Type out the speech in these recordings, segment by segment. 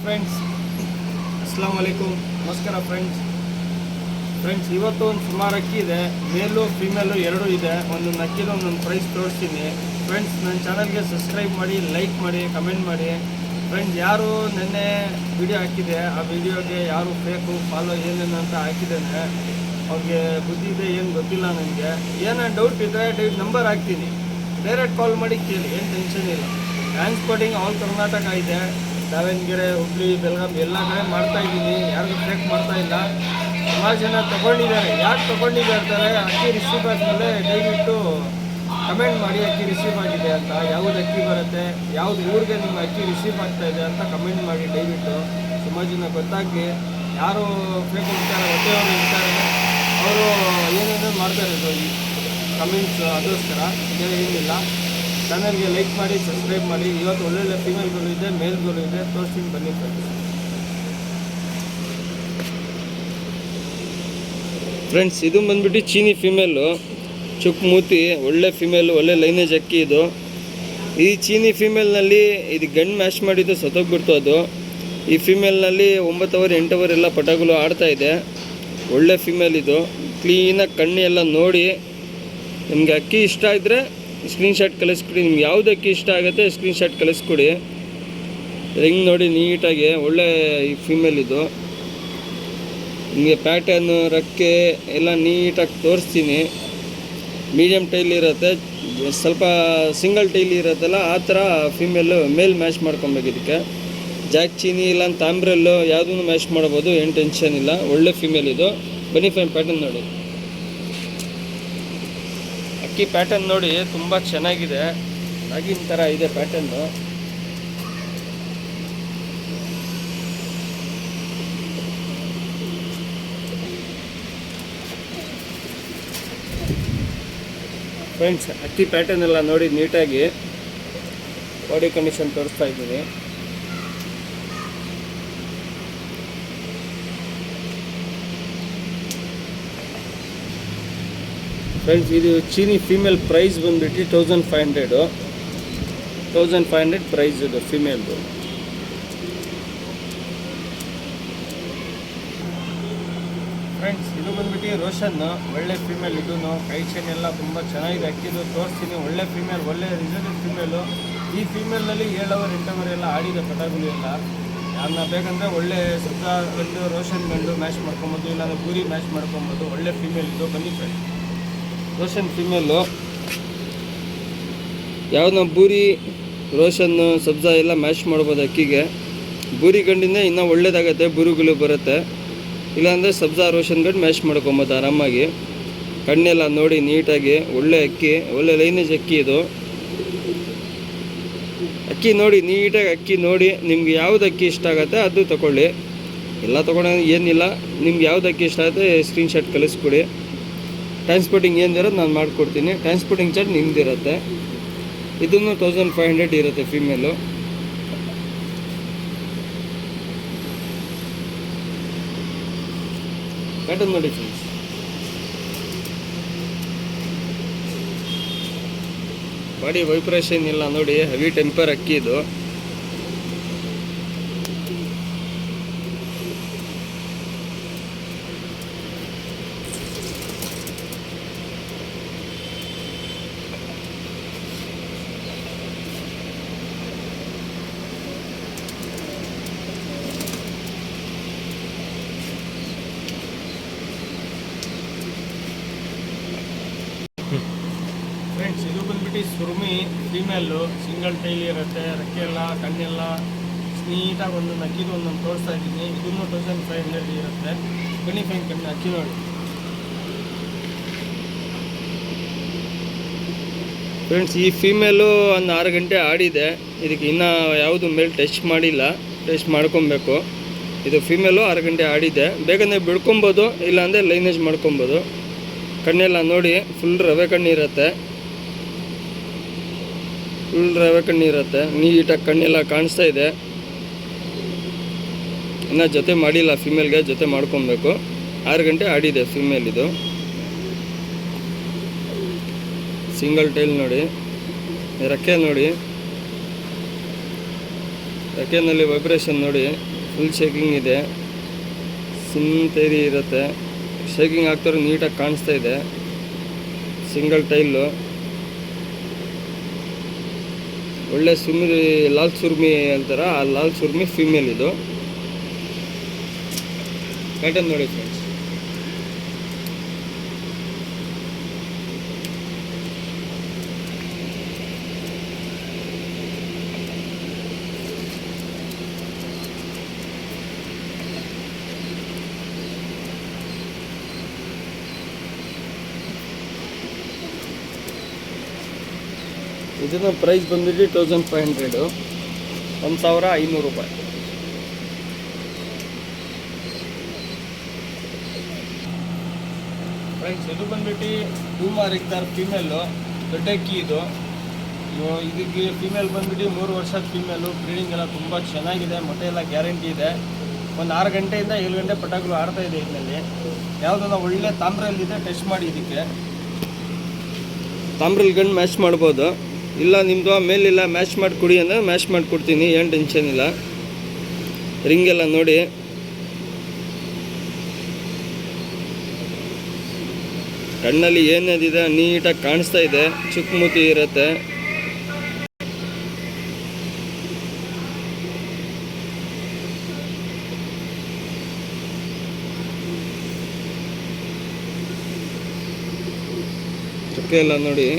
Friends, ಅಸ್ಸಲಾಂ ವಲೈಕುಮ್, ನಮಸ್ಕಾರ friends. ಇವತ್ತು ಒಂದು ಸುಮಾರು ಅಕ್ಕಿ ಇದೆ, ಮೇಲು ಫೀಮೇಲು ಎರಡೂ ಇದೆ. ಒಂದೊಂದು ಅಕ್ಕಿದ ಒಂದೊಂದು ಪ್ರೈಸ್ ತೋರಿಸ್ತೀನಿ. ಫ್ರೆಂಡ್ಸ್, ನನ್ನ ಚಾನಲ್ಗೆ ಸಬ್ಸ್ಕ್ರೈಬ್ ಮಾಡಿ, ಲೈಕ್ ಮಾಡಿ, ಕಮೆಂಟ್ ಮಾಡಿ. ಫ್ರೆಂಡ್ಸ್, ಯಾರು ನೆನ್ನೆ ವಿಡಿಯೋ ಹಾಕಿದೆ ಆ ವಿಡಿಯೋಗೆ ಯಾರು ಫೇಕು ಫಾಲೋ ಏನೇನು ಅಂತ ಹಾಕಿದ್ದೇನೆ, ಅವ್ರಿಗೆ ಬುದ್ಧಿ ಇದೆ ಏನು ಗೊತ್ತಿಲ್ಲ. ನನಗೆ ಏನೋ ಡೌಟ್ ಇದ್ದರೆ ನಂಬರ್ ಹಾಕ್ತೀನಿ, ಡೈರೆಕ್ಟ್ ಕಾಲ್ ಮಾಡಿ ಕೇಳಿ, ಏನು ಟೆನ್ಷನ್ ಇಲ್ಲ. ಟ್ರಾನ್ಸ್ಪೋರ್ಟಿಂಗ್ ಆಲ್ ಕರ್ನಾಟಕ ಇದೆ, ದಾವಣಗೆರೆ, ಹುಬ್ಳಿ, ಬೆಳಗಾಂ ಎಲ್ಲ ಕಡೆ ಮಾಡ್ತಾಯಿದ್ದೀನಿ. ಯಾರಿಗೂ ಫೇಕ್ ಮಾಡ್ತಾ ಇಲ್ಲ. ಸುಮಾರು ಜನ ತೊಗೊಂಡಿದ್ದಾರೆ. ಯಾಕೆ ತೊಗೊಂಡಿದ್ದಾರೆ ಅಕ್ಕಿ ರಿಸೀವ್ ಆದಮೇಲೆ ದಯವಿಟ್ಟು ಕಮೆಂಟ್ ಮಾಡಿ ಅಕ್ಕಿ ರಿಸೀವ್ ಆಗಿದೆ ಅಂತ, ಯಾವುದು ಅಕ್ಕಿ ಬರುತ್ತೆ, ಯಾವುದು ಊರಿಗೆ ನಿಮ್ಮ ಅಕ್ಕಿ ರಿಸೀವ್ ಆಗ್ತಾ ಇದೆ ಅಂತ ಕಮೆಂಟ್ ಮಾಡಿ ದಯವಿಟ್ಟು. ಸುಮಾರು ಜನ ಗೊತ್ತಾಗಲಿ. ಯಾರು ಫೇಕ್ ಇರ್ತಾರೆ, ಹೊಟ್ಟೆಯವರು ಇರ್ತಾರೆ, ಅವರು ಏನೇನೋ ಮಾಡ್ತಾ ಇರೋದು ಈ ಕಮೆಂಟ್ಸ್, ಅದಕ್ಕೋಸ್ಕರ ಏನಿಲ್ಲ. ಚಾನಲ್ಗೆ ಲೈಕ್ ಮಾಡಿ, ಸಬ್ಸ್ಕ್ರೈಬ್ ಮಾಡಿ. ಇವತ್ತು ಒಳ್ಳೊಳ್ಳೆ ಫೀಮೇಲ್ಗಳು ಇದೆ, ಮೇಲ್ಗಳು ಇದೆ, ತೋರಿಸ್ತೀನಿ ಬನ್ನಿ ಫ್ರೆಂಡ್ಸ್. ಇದು ಬಂದ್ಬಿಟ್ಟು ಚೀನಿ ಫೀಮೇಲು, ಚುಕ್ ಮೂತಿ, ಒಳ್ಳೆ ಫೀಮೇಲು, ಒಳ್ಳೆ ಲೈನೇಜ್ ಅಕ್ಕಿ ಇದು. ಈ ಚೀನಿ ಫೀಮೇಲ್ನಲ್ಲಿ ಇದು ಗಂಡು ಮ್ಯಾಶ್ ಮಾಡಿದ್ದು ಸತ್ತೋಗ್ಬಿಡ್ತು. ಅದು ಈ ಫೀಮೇಲ್ನಲ್ಲಿ 9 ಅವರ್ 8 ಅವರ್ ಎಲ್ಲ ಪಟಗಳು ಆಡ್ತಾ ಇದೆ. ಒಳ್ಳೆ ಫೀಮೇಲ್ ಇದು. ಕ್ಲೀನಾಗಿ ಕಣ್ಣು ಎಲ್ಲ ನೋಡಿ, ನಿಮಗೆ ಅಕ್ಕಿ ಇಷ್ಟ ಇದ್ದರೆ ಸ್ಕ್ರೀನ್ಶಾಟ್ ಕಳಿಸ್ಕೊಡಿ. ನಿಮ್ಗೆ ಯಾವ್ದು ಅಕ್ಕಿ ಇಷ್ಟ ಆಗುತ್ತೆ ಸ್ಕ್ರೀನ್ಶಾಟ್ ಕಳಿಸ್ಕೊಡಿ. ಹೆಂಗೆ ನೋಡಿ ನೀಟಾಗಿ ಒಳ್ಳೆ ಈ ಫೀಮೇಲ್ ಇದು. ನಿಮಗೆ ಪ್ಯಾಟರ್ನು, ರೆಕ್ಕೆ ಎಲ್ಲ ನೀಟಾಗಿ ತೋರಿಸ್ತೀನಿ. ಮೀಡಿಯಮ್ ಟೈಲ್ ಇರುತ್ತೆ, ಸ್ವಲ್ಪ ಸಿಂಗಲ್ ಟೈಲ್ ಇರುತ್ತಲ್ಲ, ಆ ಥರ ಫೀಮೇಲು ಮೇಲ್ ಮ್ಯಾಚ್ ಮಾಡ್ಕೊಬೇಕು. ಇದಕ್ಕೆ ಜಾಕ್ ಚೀನಿ ಇಲ್ಲ ತಾಮ್ರಲ್ಲು ಯಾವುದೂ ಮ್ಯಾಚ್ ಮಾಡ್ಬೋದು, ಏನು ಟೆನ್ಷನ್ ಇಲ್ಲ. ಒಳ್ಳೆ ಫೀಮೇಲ್ ಇದು. ಬನ್ನಿ ಫ್ರೆಂಡ್, ಪ್ಯಾಟರ್ನ್ ನೋಡಿ. ಅಕ್ಕಿ ಪ್ಯಾಟರ್ನ್ ನೋಡಿ, ತುಂಬ ಚೆನ್ನಾಗಿದೆ. ಆಗಿನ ಥರ ಇದೆ ಪ್ಯಾಟರ್ನು. ಫ್ರೆಂಡ್ಸ್, ಅಕ್ಕಿ ಪ್ಯಾಟರ್ನ್ ಎಲ್ಲ ನೋಡಿ ನೀಟಾಗಿ. ಬಾಡಿ ಕಂಡೀಷನ್ ತೋರಿಸ್ತಾ ಇದ್ದೀನಿ. ಫ್ರೆಂಡ್ಸ್, ಇದು ಚೀನಿ ಫೀಮೇಲ್ ಪ್ರೈಸ್ ಬಂದುಬಿಟ್ಟು 1500 ಪ್ರೈಸ್ ಇದು ಫೀಮೇಲ್ದು. ಫ್ರೆಂಡ್ಸ್, ಇದು ಬಂದುಬಿಟ್ಟು ರೋಷನ್, ಒಳ್ಳೆ ಫೀಮೇಲ್. ಇದೂ ಕೈ ಚೈನ್ ಎಲ್ಲ ತುಂಬ ಚೆನ್ನಾಗಿದೆ. ಅಕ್ಕಿದು ತೋರಿಸ್ತೀನಿ. ಒಳ್ಳೆ ಫೀಮೇಲ್, ಒಳ್ಳೆ ರಿಸಲ್ಟ್ ಫೀಮೇಲು. ಈ ಫೀಮೇಲ್ನಲ್ಲಿ 7 ಅವರ್ 8 ಅವರ್ ಎಲ್ಲ ಆಡಿದೆ ಪಟಗಳು ಎಲ್ಲ. ಯಾರನ್ನ ಬೇಕಂದರೆ ಒಳ್ಳೆ ಸುತ್ತ ಗಂಡು, ರೋಷನ್ ಗಂಡು ಮ್ಯಾಚ್ ಮಾಡ್ಕೊಬೋದು, ಇಲ್ಲಾಂದರೆ ಬೂರಿ ಮ್ಯಾಚ್ ಮಾಡ್ಕೊಬೋದು. ಒಳ್ಳೆ ಫೀಮೇಲ್ ಇದು. ಬನ್ನಿ ಫ್ರೆಂಡ್, ರೋಷನ್ ಫೀಮೇಲು. ಯಾವ್ದು ನಾವು ಬೂರಿ, ರೋಷನ್ನು, ಸಬ್ಜಾ ಎಲ್ಲ ಮ್ಯಾಚ್ ಮಾಡ್ಬೋದು ಅಕ್ಕಿಗೆ. ಬೂರಿ ಗಂಡಿಂದ ಇನ್ನೂ ಒಳ್ಳೇದಾಗತ್ತೆ, ಬೂರುಗಳು ಬರುತ್ತೆ. ಇಲ್ಲಾಂದರೆ ಸಬ್ಜಾ, ರೋಷನ್ ಗಂಡು ಮ್ಯಾಚ್ ಮಾಡ್ಕೊಬೋದು ಆರಾಮಾಗಿ. ಕಣ್ಣೆಲ್ಲ ನೋಡಿ ನೀಟಾಗಿ. ಒಳ್ಳೆ ಅಕ್ಕಿ, ಒಳ್ಳೆ ಲೈನೇಜ್ ಅಕ್ಕಿ ಇದು. ಅಕ್ಕಿ ನೋಡಿ ನೀಟಾಗಿ, ಅಕ್ಕಿ ನೋಡಿ. ನಿಮ್ಗೆ ಯಾವ್ದು ಅಕ್ಕಿ ಇಷ್ಟ ಆಗುತ್ತೆ ಅದು ತೊಗೊಳ್ಳಿ. ಎಲ್ಲ ತೊಗೊಳೋದು ಏನಿಲ್ಲ. ನಿಮ್ಗೆ ಯಾವ್ದು ಅಕ್ಕಿ ಇಷ್ಟ ಆಗುತ್ತೆ ಸ್ಕ್ರೀನ್ಶಾಟ್ ಕಳಿಸ್ಕೊಡಿ. ಟ್ರಾನ್ಸ್ಪೋರ್ಟಿಂಗ್ ಏನಿರೋದು ನಾನು ಮಾಡಿಕೊಡ್ತೀನಿ. ಟ್ರಾನ್ಸ್ಪೋರ್ಟಿಂಗ್ ಚಾರ್ಜ್ ನಿಮ್ದಿರುತ್ತೆ. ಇದನ್ನು 1500 ಇರುತ್ತೆ ಫೀಮೇಲು. ಪ್ಯಾಟರ್ನ್ ನೋಡಿ ಫ್ರೆಂಡ್ಸ್. ಬಾಡಿ ವೈಬ್ರೇಷನ್ ಇಲ್ಲ ನೋಡಿ, ಹೆವಿ ಟೆಂಪರ್ ಅಕ್ಕಿ ಇದು. ಫ್ರೆಂಡ್ಸ್, ಇದು ಬಂದ್ಬಿಟ್ಟು ಸುರ್ಮಿ ಫೀಮೇಲು, ಸಿಂಗಲ್ ಟೈಲ್ ಇರುತ್ತೆ. ರೆಕ್ಕೆ ಎಲ್ಲ, ಕಣ್ಣೆಲ್ಲ ನೀಟಾಗಿ ಒಂದೊಂದು ಅಕ್ಕಿದು ಒಂದೊಂದು ತೋರಿಸ್ತಾ ಇದ್ದೀನಿ. ಇದನ್ನು 1500 ಇರುತ್ತೆ. ಬನ್ನಿ ಫ್ರೆಂಡ್, ಕಣ್ಣು ಅಕ್ಕಿ ನೋಡಿ. ಫ್ರೆಂಡ್ಸ್, ಈ ಫೀಮೇಲು ಒಂದು 6 ಗಂಟೆ ಆಡಿದೆ. ಇದಕ್ಕೆ ಇನ್ನೂ ಯಾವುದು ಮೇಲೆ ಟೆಸ್ಟ್ ಮಾಡಿಲ್ಲ, ಟೆಸ್ಟ್ ಮಾಡ್ಕೊಬೇಕು. ಇದು ಫೀಮೇಲು 6 ಗಂಟೆ ಆಡಿದೆ. ಬೇಗನೆ ಬಿಡ್ಕೊಬೋದು, ಇಲ್ಲಾಂದರೆ ಲೈನೇಜ್ ಮಾಡ್ಕೊಬೋದು. ಕಣ್ಣೆಲ್ಲ ನೋಡಿ, ಫುಲ್ ರವೆ ಕಣ್ಣಿರುತ್ತೆ. ನೀಟಾಗಿ ಕಣ್ಣೆಲ್ಲ ಕಾಣಿಸ್ತಾ ಇದೆ. ಇನ್ನೂ ಜೊತೆ ಮಾಡಿಲ್ಲ ಫೀಮೇಲ್ಗೆ, ಜೊತೆ ಮಾಡ್ಕೊಬೇಕು. 6 ಗಂಟೆ ಆಡಿದೆ ಫೀಮೇಲ್ ಇದು. ಸಿಂಗಲ್ ಟೈಲ್ ನೋಡಿ, ರೆಕ್ಕೆ ನೋಡಿ, ರೆಕ್ಕೆನಲ್ಲಿ ವೈಬ್ರೇಷನ್ ನೋಡಿ, ಫುಲ್ ಶೇಕಿಂಗ್ ಇದೆ, ಸಿಂತೇರಿ ಇರುತ್ತೆ. ಶೇಕಿಂಗ್ ಆಗ್ತಾರೋ ನೀಟಾಗಿ ಕಾಣಿಸ್ತಾ ಇದೆ. ಸಿಂಗಲ್ ಟೈಲು, ಒಳ್ಳೆ ಸುರ್ಮಿ, ಲಾಲ್ ಸುರ್ಮಿ ಅಂತಾರ, ಆ ಲಾಲ್ ಸುರ್ಮಿ ಫೀಮೇಲ್ ಇದು. ಪ್ಯಾಟರ್ನ್ ನೋಡಿ ಫ್ರೆಂಡ್ಸ್. ಇದನ್ನ ಪ್ರೈಸ್ ಬಂದ್ಬಿಟ್ಟು 1500, 1500 ರೂಪಾಯಿ. ಫ್ರೆಂಡ್ಸ್ ಇದು ಬಂದ್ಬಿಟ್ಟು ಬೂಮರ್ ಎಗ್ದಾರ್ ಫೀಮೇಲು, ದೊಡ್ಡ ಅಕ್ಕಿ ಇದು. ಇದಕ್ಕೆ ಫೀಮೇಲ್ ಬಂದ್ಬಿಟ್ಟು 3 ವರ್ಷದ ಫೀಮೇಲು. ಬ್ರೀಡಿಂಗ್ ಎಲ್ಲ ತುಂಬ ಚೆನ್ನಾಗಿದೆ, ಮೊಟ್ಟೆ ಎಲ್ಲ ಗ್ಯಾರಂಟಿ ಇದೆ. ಒಂದು 6 ಗಂಟೆಯಿಂದ 7 ಗಂಟೆ ಪಟಾಕಲು ಆಡ್ತಾ ಇದೆ. ಇದರಲ್ಲಿ ಯಾವುದನ್ನ ಒಳ್ಳೆ ತಾಮ್ರಲ್ಲಿದೆ, ಟೆಸ್ಟ್ ಮಾಡಿ. ಇದಕ್ಕೆ ತಾಮ್ರಲ್ಲಿ ಗಂಡು ಮ್ಯಾಚ್ ಮಾಡ್ಬೋದು. ಇಲ್ಲ ನಿಮ್ಮದು ಮೇಲಿಲ್ಲ ಮ್ಯಾಚ್ ಮಾಡಿ ಕೊಡಿ ಅಂದರೆ ಮ್ಯಾಚ್ ಮಾಡಿ ಕೊಡ್ತೀನಿ, ಏನು ಟೆನ್ಷನ್ ಇಲ್ಲ. ರಿಂಗೆಲ್ಲ ನೋಡಿ, ಕಣ್ಣಲ್ಲಿ ಏನೇನಿದೆ ನೀಟಾಗಿ ಕಾಣಿಸ್ತಾ ಇದೆ, ಚುಕ್ಮುತಿ ಇರುತ್ತೆ. ಚುಕ್ಕೆ ಎಲ್ಲ ನೋಡಿ,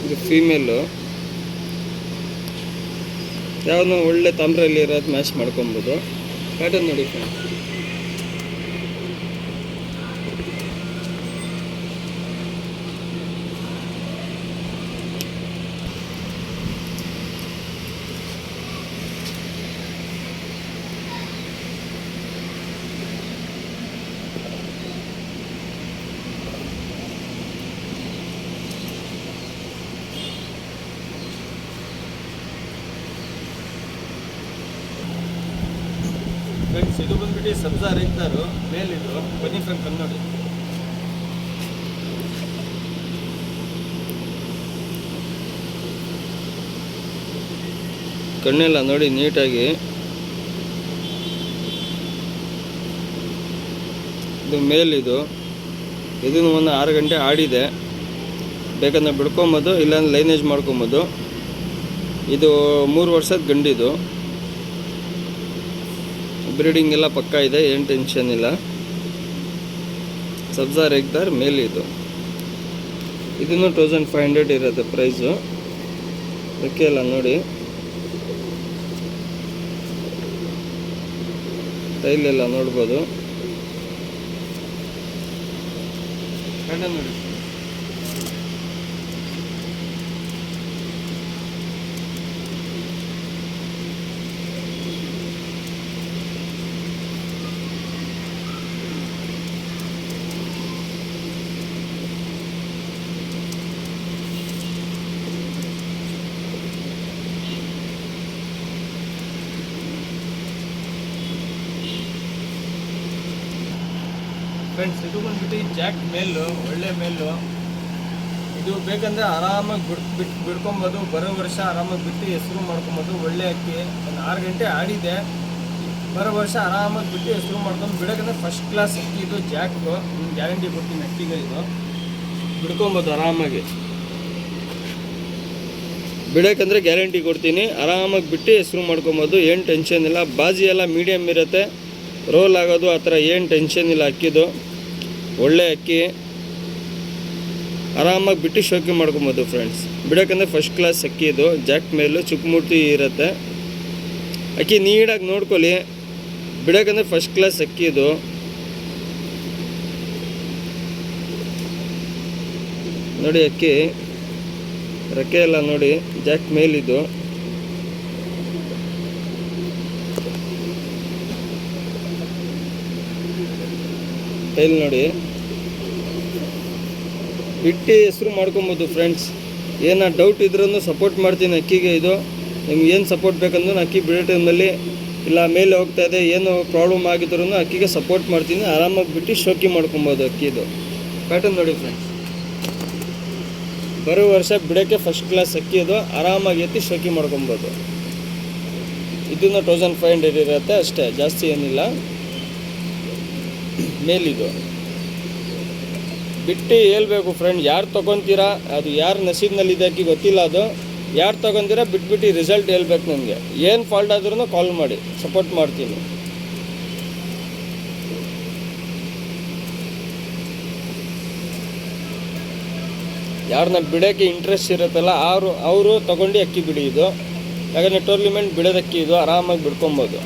ಇದು ಫೀಮೇಲು. ಯಾವುದೋ ಒಳ್ಳೆ ತಾಮ್ರಲ್ಲಿ ಇರೋದು ಮ್ಯಾಚ್ ಮಾಡ್ಕೊಬೋದು. ಪ್ಯಾಟರ್ನ್ ನೋಡಿ ಫ್ರೆಂಡ್. ಫ್ರೆಂಡ್ಸ್ ಇದು ಬಂದ್ಬಿಟ್ಟು ಸಬ್ಜಾ ರೇಗ್ದಾರು ಮೇಲಿದು. ಬನ್ನಿ ಫ್ರೆಂಡ್ ಬಂದು ನೋಡಿ. ಕಣ್ಣೆಲ್ಲ ನೋಡಿ ನೀಟಾಗಿ. ಇದು ಮೇಲಿದು. ಇದನ್ನು ಒಂದು 6 ಗಂಟೆ ಆಡಿದೆ, ಬೇಕಂದ್ರೆ ಬಿಡ್ಕೊಬೋದು, ಇಲ್ಲಾಂದ್ರೆ ಲೈನೇಜ್ ಮಾಡ್ಕೊಬೋದು. ಇದು 3 ವರ್ಷದ ಗಂಡಿದು. ಬ್ರೀಡಿಂಗ್ ಎಲ್ಲ ಪಕ್ಕ ಇದೆ, ಏನು ಟೆನ್ಷನ್ ಇಲ್ಲ. ಸಬ್ಜಾ ರೇಗ್ದಾರ್ ಮೇಲಿದು. ಇದನ್ನು 1500 ಇರುತ್ತೆ ಪ್ರೈಸು. ಅದಕ್ಕೆ ಎಲ್ಲ ನೋಡಿ, ಟೈಲೆಲ್ಲ ನೋಡ್ಬೋದು. ನೋಡಿ ಫ್ರೆಂಡ್ಸ್ ಇದು ಬಂದ್ಬಿಟ್ಟು ಜಾಕ್ ಮೇಲು, ಒಳ್ಳೆ ಮೇಲು. ಇದು ಬೇಕಂದರೆ ಆರಾಮಾಗಿ ಬಿಡ್ಕೊಬೋದು. ಬರೋ ವರ್ಷ ಆರಾಮಾಗಿ ಬಿಟ್ಟು ಹೆಸರು ಮಾಡ್ಕೊಬೋದು. ಒಳ್ಳೆ ಅಕ್ಕಿ. ಒಂದು 6 ಗಂಟೆ ಆಡಿದೆ, ಬರೋ ವರ್ಷ ಆರಾಮಾಗಿ ಬಿಟ್ಟು ಹೆಸರು ಮಾಡ್ಕೊಂಡು ಬಿಡೋಕಂದ್ರೆ ಫಸ್ಟ್ ಕ್ಲಾಸ್ ಅಕ್ಕಿ ಇದು. ಜಾಕ್ದು ಗ್ಯಾರಂಟಿ ಕೊಡ್ತೀನಿ ಅಕ್ಕಿಗೆ. ಇದು ಬಿಡ್ಕೊಬೋದು ಆರಾಮಾಗಿ. ಬಿಡೋಕಂದ್ರೆ ಗ್ಯಾರಂಟಿ ಕೊಡ್ತೀನಿ, ಆರಾಮಾಗಿ ಬಿಟ್ಟು ಹೆಸರು ಮಾಡ್ಕೊಬೋದು, ಏನು ಟೆನ್ಷನ್ ಇಲ್ಲ. ಬಾಜಿ ಎಲ್ಲ ಮೀಡಿಯಮ್ ಇರುತ್ತೆ, ರೋಲ್ ಆಗೋದು ಆ ಥರ ಏನು ಟೆನ್ಷನ್ ಇಲ್ಲ. ಅಕ್ಕಿದು ಒಳ್ಳೆ ಅಕ್ಕಿ, ಆರಾಮಾಗಿ ಬಿಟ್ಟು ಶೋಕಿ ಮಾಡ್ಕೊಬೋದು ಫ್ರೆಂಡ್ಸ್. ಬಿಡೋಕಂದ್ರೆ ಫಸ್ಟ್ ಕ್ಲಾಸ್ ಅಕ್ಕಿ ಇದು. ಜಾಕ್ ಮೇಲು ಚುಕ್ಮೂರ್ತಿ ಇರುತ್ತೆ. ಅಕ್ಕಿ ನೀಟಾಗಿ ನೋಡ್ಕೊಳ್ಳಿ, ಬಿಡೋಕಂದ್ರೆ ಫಸ್ಟ್ ಕ್ಲಾಸ್ ಅಕ್ಕಿ ಇದು. ನೋಡಿ ಅಕ್ಕಿ ರೆಕ್ಕೆ ಎಲ್ಲ ನೋಡಿ, ಜಾಕ್ ಮೇಲಿದು. ಟೈಲ್ ನೋಡಿ, ಬಿಟ್ಟು ಹೆಸರು ಮಾಡ್ಕೊಬೋದು ಫ್ರೆಂಡ್ಸ್. ಏನೋ ಡೌಟ್ ಇದ್ರೂ ಸಪೋರ್ಟ್ ಮಾಡ್ತೀನಿ ಅಕ್ಕಿಗೆ. ಇದು ನಿಮ್ಗೆ ಏನು ಸಪೋರ್ಟ್ ಬೇಕಂದ್ರೆ ಅಕ್ಕಿ ಬಿಡೋ ಟೈಮಲ್ಲಿ ಇಲ್ಲ ಮೇಲೆ ಹೋಗ್ತಾ ಇದೆ, ಏನು ಪ್ರಾಬ್ಲಮ್ ಆಗಿದ್ರೂ ಅಕ್ಕಿಗೆ ಸಪೋರ್ಟ್ ಮಾಡ್ತೀನಿ. ಆರಾಮಾಗಿ ಬಿಟ್ಟು ಶೋಕಿ ಮಾಡ್ಕೊಬೋದು ಅಕ್ಕಿದು. ಪ್ಯಾಟರ್ನ್ ನೋಡಿ ಫ್ರೆಂಡ್ಸ್. ಬರೋ ವರ್ಷ ಬಿಡೋಕ್ಕೆ ಫಸ್ಟ್ ಕ್ಲಾಸ್ ಅಕ್ಕಿ ಇದು, ಆರಾಮಾಗಿ ಎತ್ತಿ ಶೋಕಿ ಮಾಡ್ಕೊಬೋದು. ಇದನ್ನು 1500 ಇರುತ್ತೆ ಅಷ್ಟೇ, ಜಾಸ್ತಿ ಏನಿಲ್ಲ. ಮೇಲಿದು ಬಿಟ್ಟು ಹೇಳ್ಬೇಕು ಫ್ರೆಂಡ್, ಯಾರು ತೊಗೊತೀರಾ ಅದು ಯಾರು ನಸೀಬ್ನಲ್ಲಿದೆ ಅಕ್ಕಿ ಗೊತ್ತಿಲ್ಲ, ಅದು ಯಾರು ತೊಗೊತೀರಾ ಬಿಟ್ಬಿಟ್ಟು ರಿಸಲ್ಟ್ ಹೇಳ್ಬೇಕು ನನಗೆ. ಏನು ಫಾಲ್ಟ್ ಆದ್ರೂ ಕಾಲ್ ಮಾಡಿ, ಸಪೋರ್ಟ್ ಮಾಡ್ತೀನಿ. ಯಾರನ್ನ ಬಿಡೋಕ್ಕೆ ಇಂಟ್ರೆಸ್ಟ್ ಇರುತ್ತಲ್ಲ ಅವರು ತೊಗೊಂಡು ಅಕ್ಕಿ ಬಿಡಿ ಇದು. ಯಾಕಂದರೆ ಟೂರ್ನಿಮೆಂಟ್ ಬಿಡೋದಕ್ಕಿ ಇದು, ಆರಾಮಾಗಿ ಬಿಡ್ಕೊಬೋದು.